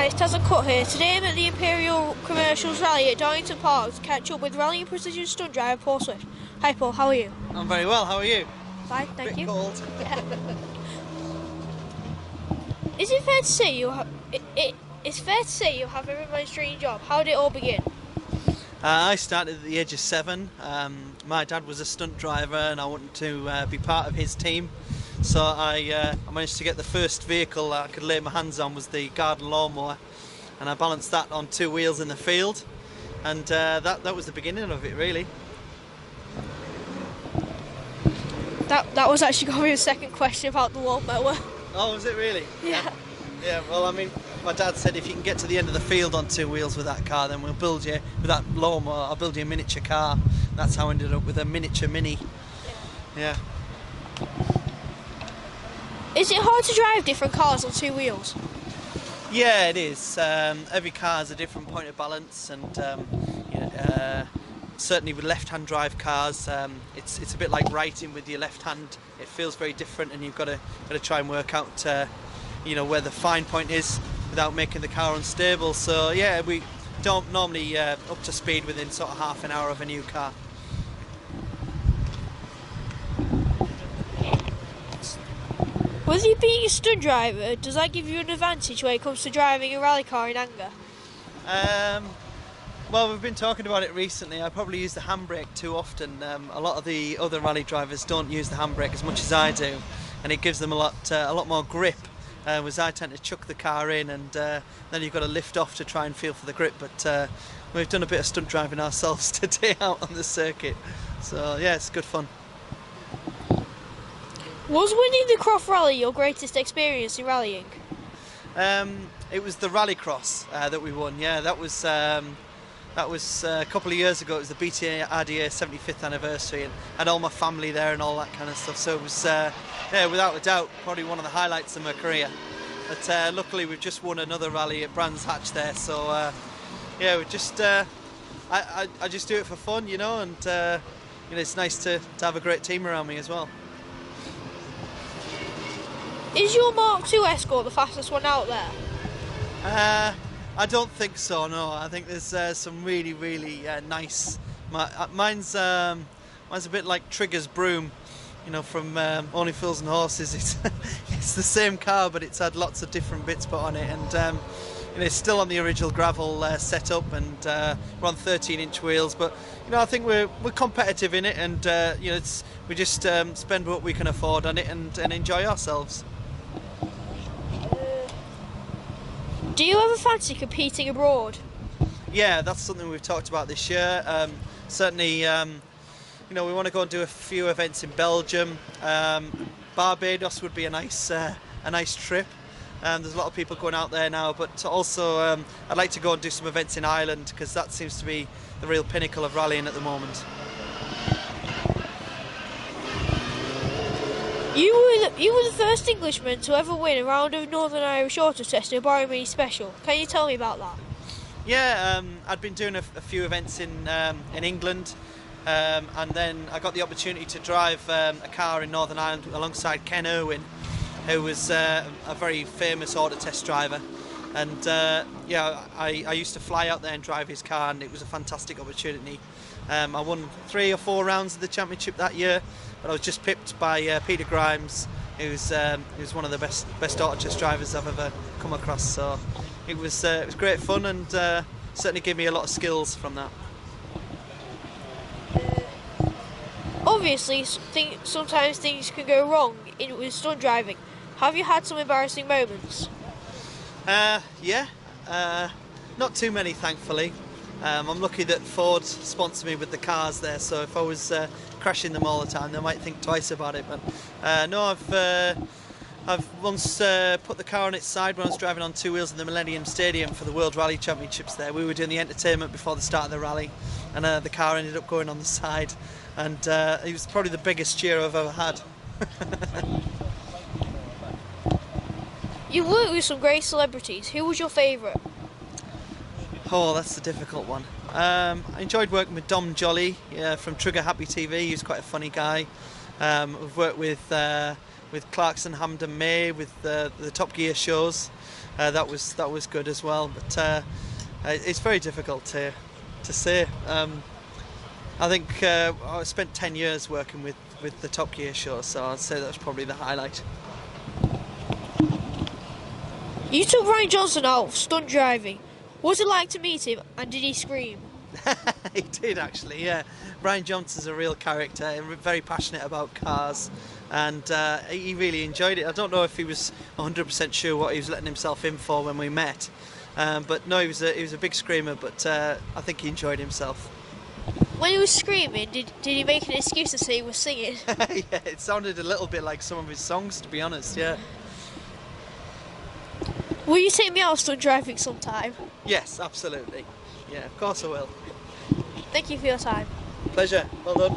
Hi, it's Taz and Cut here. Today I'm at the Imperial Commercials Rally at Donnington Park to catch up with Rally and Precision stunt driver Paul Swift. Hi Paul, how are you? I'm very well, how are you? Fine, thank you. Cold. Yeah. Is it fair to say it's fair to say you have everybody's dream job? How did it all begin? I started at the age of 7. My dad was a stunt driver and I wanted to be part of his team. So I managed to get the first vehicle I could lay my hands on was the garden lawnmower, and I balanced that on 2 wheels in the field, and that was the beginning of it, really. That was actually going to be the second question about the lawnmower. Oh, was it really? Yeah. Yeah, well, I mean, my dad said if you can get to the end of the field on 2 wheels with that car, then we'll build you, with that lawnmower, I'll build you a miniature car. That's how I ended up with a miniature Mini. Yeah. Is it hard to drive different cars on 2 wheels? Yeah, it is. Every car has a different point of balance, and certainly with left-hand drive cars, it's a bit like writing with your left hand. It feels very different, and you've got to try and work out where the fine point is without making the car unstable. So yeah, we don't normally up to speed within sort of half an hour of a new car. With you being a stunt driver, does that give you an advantage when it comes to driving a rally car in anger? Well, we've been talking about it recently. I probably use the handbrake too often. A lot of the other rally drivers don't use the handbrake as much as I do, and it gives them a lot more grip. Whereas I tend to chuck the car in, and then you've got to lift off to try and feel for the grip. But we've done a bit of stunt driving ourselves today out on the circuit, so yeah, it's good fun. Was winning the Croft Rally your greatest experience in rallying? It was the Rallycross that we won. Yeah, that was a couple of years ago. It was the BTRDA 75th anniversary, and had all my family there and all that kind of stuff. So it was, yeah, without a doubt, probably one of the highlights of my career. But luckily, we've just won another rally at Brands Hatch there. So yeah, we just I just do it for fun, and it's nice to have a great team around me as well. Is your Mark II Escort the fastest one out there? I don't think so, no. I think there's some really nice. Mine's a bit like Trigger's broom, from Only Fools and Horses. It's the same car, but it's had lots of different bits put on it, and it's still on the original gravel setup, and we're on 13-inch wheels. But I think we're competitive in it, and we just spend what we can afford on it and enjoy ourselves. Do you ever fancy competing abroad? Yeah, that's something we've talked about this year. Certainly, we want to go and do a few events in Belgium. Barbados would be a nice trip. There's a lot of people going out there now, but also I'd like to go and do some events in Ireland, because that seems to be the real pinnacle of rallying at the moment. You were the first Englishman to ever win a round of Northern Irish auto test in a Barry Mini Special. Can you tell me about that? Yeah, I'd been doing a few events in England, and then I got the opportunity to drive a car in Northern Ireland alongside Ken Irwin, who was a very famous auto test driver. And yeah, I used to fly out there and drive his car, and it was a fantastic opportunity. I won 3 or 4 rounds of the championship that year, but I was just pipped by Peter Grimes, who's one of the best auto test drivers I've ever come across. So it was great fun, and certainly gave me a lot of skills from that. Obviously, sometimes things can go wrong with stunt driving. Have you had some embarrassing moments? Yeah, not too many, thankfully. I'm lucky that Ford sponsored me with the cars there, so if I was crashing them all the time, they might think twice about it. But no, I've once put the car on its side when I was driving on 2 wheels in the Millennium Stadium for the World Rally Championships there. We were doing the entertainment before the start of the rally, and the car ended up going on the side, and it was probably the biggest cheer I've ever had. You worked with some great celebrities. Who was your favourite? Oh, that's a difficult one. I enjoyed working with Dom Jolly from Trigger Happy TV. He's quite a funny guy. We've worked with with Clarkson, Hamden, May, with the Top Gear shows. That was good as well. But it's very difficult to say. I think I spent 10 years working with the Top Gear shows, so I'd say that's probably the highlight. You took Ryan Johnson out stunt driving. What was it like to meet him, and did he scream? He did actually, yeah. Brian Johnson's a real character and very passionate about cars, and he really enjoyed it. I don't know if he was 100% sure what he was letting himself in for when we met, but no, he was a big screamer, but I think he enjoyed himself. When he was screaming, did he make an excuse to say he was singing? Yeah, it sounded a little bit like some of his songs, to be honest, yeah. Will you take me out stunt driving sometime? Yes, absolutely. Yeah, of course I will. Thank you for your time. Pleasure. Well done.